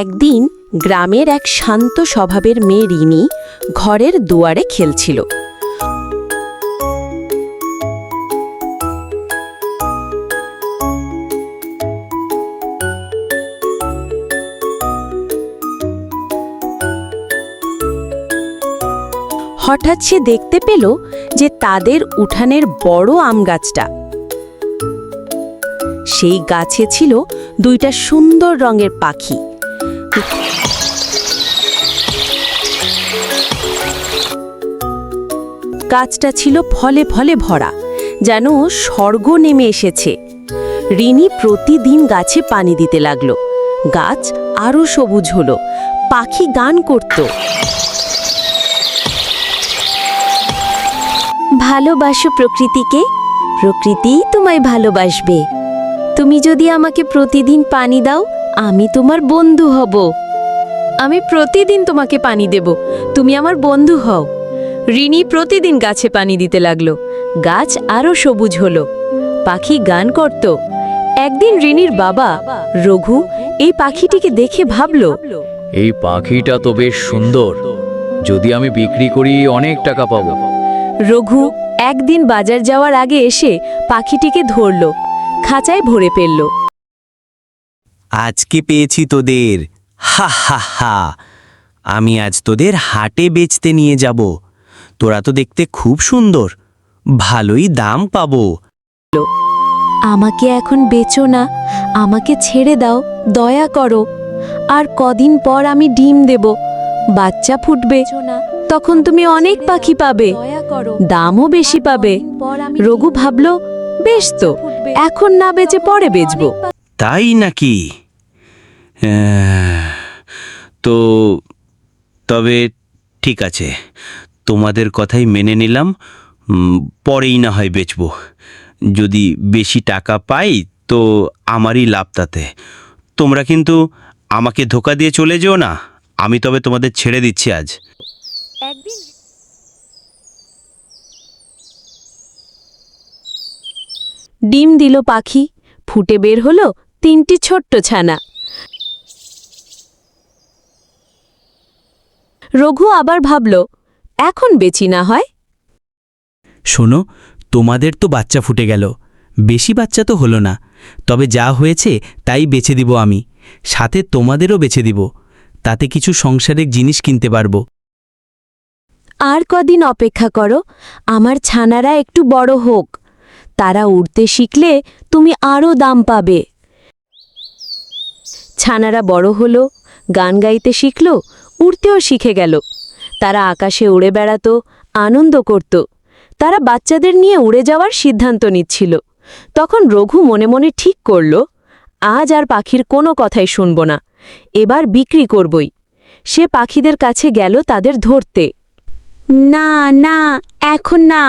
একদিন গ্রামের এক শান্ত স্বভাবের মেয়ে রিনি ঘরের দুয়ারে খেলছিল। হঠাৎ সে দেখতে পেল যে তাদের উঠানের বড় আম গাছটা, সেই গাছে ছিল দুইটা সুন্দর রঙের পাখি। গাছটা ছিল ফলে ফলে ভরা, যেন স্বর্গ নেমে এসেছে। রিনি প্রতিদিন গাছে পানি দিতে লাগলো। গাছ আরো সবুজ হলো, পাখি গান করত। ভালোবাসো প্রকৃতিকে, প্রকৃতিই তোমায় ভালোবাসবে। তুমি যদি আমাকে প্রতিদিন পানি দাও, আমি তোমার বন্ধু হব। আমি প্রতিদিন তোমাকে পানি দেব, তুমি আমার বন্ধু হও। রিনি প্রতিদিন গাছে পানি দিতে লাগলো। গাছ আরো সবুজ হলো, পাখি গান করত। একদিন রিনির বাবা রঘু এই পাখিটিকে দেখে ভাবল, এই পাখিটা তো বেশ সুন্দর, যদি আমি বিক্রি করি অনেক টাকা পাবো। রঘু একদিন বাজার যাওয়ার আগে এসে পাখিটিকে ধরল, খাঁচায় ভরে ফেলল। আজকে পেয়েছি তোদের, হা হা হা। আমি আজ তোদের হাটে বেচতে নিয়ে যাব। তোরা তো দেখতে খুব সুন্দর, ভালোই দাম পাবো। আমাকে এখন বেচো না, আমাকে ছেড়ে দাও, দয়া করো। আর কদিন পর আমি ডিম দেব, বাচ্চা ফুটবে, তখন তুমি অনেক পাখি পাবে, দামও বেশি পাবে। রঘু ভাবল, বেশ তো, এখন না বেচে পরে বেচব। তাই নাকি? তো তবে ঠিক আছে, তোমাদের কথাই মেনে নিলাম। পরেই না হয় বেচব। যদি বেশি টাকা পাই তো আমারই লাভ তাতে। তোমরা কিন্তু আমাকে ধোকা দিয়ে চলে যেও না। আমি তবে তোমাদের ছেড়ে দিচ্ছি আজ। ডিম দিল পাখি, ফুটে বের হলো 3টি ছোট্ট ছানা। রঘু আবার ভাবল, এখন বেচি না হয়। শোনো, তোমাদের তো বাচ্চা ফুটে গেল, বেশি বাচ্চা তো হলো না, তবে যা হয়েছে তাই বেচে দিব আমি, সাথে তোমাদেরও বেচে দিব। তাতে কিছু সংসারিক জিনিস কিনতে পারবো। আর কদিন অপেক্ষা করো, আমার ছানারা একটু বড় হোক। তারা উড়তে শিখলে তুমি আরও দাম পাবে। ছানারা বড় হলো, গান গাইতে শিখল, উড়তেও শিখে গেল। তারা আকাশে উড়ে বেড়াতো, আনন্দ করত। তারা বাচ্চাদের নিয়ে উড়ে যাওয়ার সিদ্ধান্ত নিচ্ছিল। তখন রঘু মনে মনে ঠিক করল, আজ আর পাখির কোনো কথাই শুনব না, এবার বিক্রি করবই। সে পাখিদের কাছে গেল তাদের ধরতে। না না, এখন না,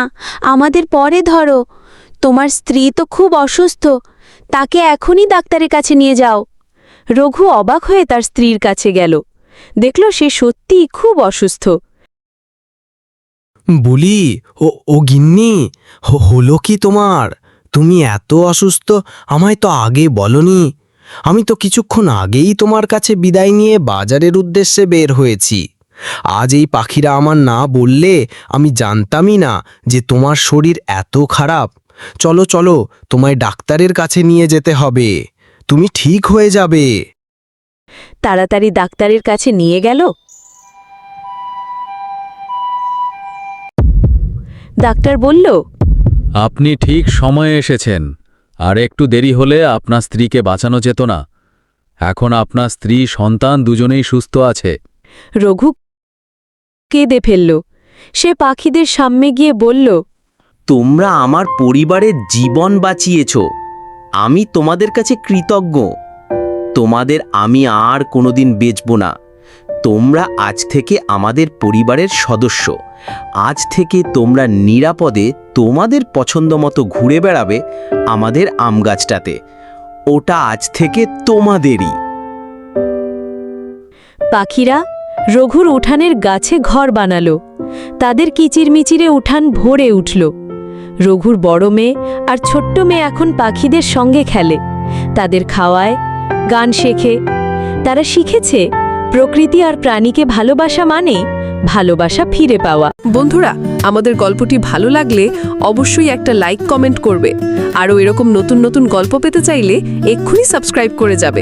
আমাদের পরে ধরো। তোমার স্ত্রী তো খুব অসুস্থ, তাকে এখনই ডাক্তারের কাছে নিয়ে যাও। রঘু অবাক হয়ে তার স্ত্রীর কাছে গেল, দেখল সে সত্যিই খুব অসুস্থ। বলি, ও গিন্নি, হলো কি তোমার? তুমি এত অসুস্থ, আমায় তো আগে বলনি। আমি তো কিছুক্ষণ আগেই তোমার কাছে বিদায় নিয়ে বাজারের উদ্দেশ্যে বের হয়েছি। আজ এই পাখিরা আমার না বললে আমি জানতামই না যে তোমার শরীর এত খারাপ। চলো চলো, তোমায় ডাক্তারের কাছে নিয়ে যেতে হবে, তুমি ঠিক হয়ে যাবে। তাড়াতাড়ি ডাক্তারের কাছে নিয়ে গেল। ডাক্তার বলল, আপনি ঠিক সময়ে এসেছেন, আর একটু দেরি হলে আপনার স্ত্রীকে বাঁচানো যেত না। এখন আপনার স্ত্রী সন্তান দুজনেই সুস্থ আছে। রঘু কেঁদে ফেলল। সে পাখিদের সামনে গিয়ে বলল, তোমরা আমার পরিবারের জীবন বাঁচিয়েছ, আমি তোমাদের কাছে কৃতজ্ঞ। তোমাদের আমি আর কোনোদিন বেচব না। তোমরা আজ থেকে আমাদের পরিবারের সদস্য। আজ থেকে তোমরা নিরাপদে তোমাদের পছন্দ মতো ঘুরে বেড়াবে আমাদের আম গাছটাতে। ওটা আজ থেকে তোমাদেরই। পাখিরা রঘুর উঠানের গাছে ঘর বানালো। তাদের কিচিরমিচিরে উঠান ভরে উঠল। রঘুর বড় মেয়ে আর ছোট্ট মেয়ে এখন পাখিদের সঙ্গে খেলে, তাদের খাওয়ায়, গান শেখে। তারা শিখেছে প্রকৃতি আর প্রাণীকে ভালোবাসা মানে ভালোবাসা ফিরে পাওয়া। বন্ধুরা, আমাদের গল্পটি ভালো লাগলে অবশ্যই একটা লাইক কমেন্ট করবে। আরও এরকম নতুন নতুন গল্প পেতে চাইলে এক্ষুনি সাবস্ক্রাইব করে যাবে।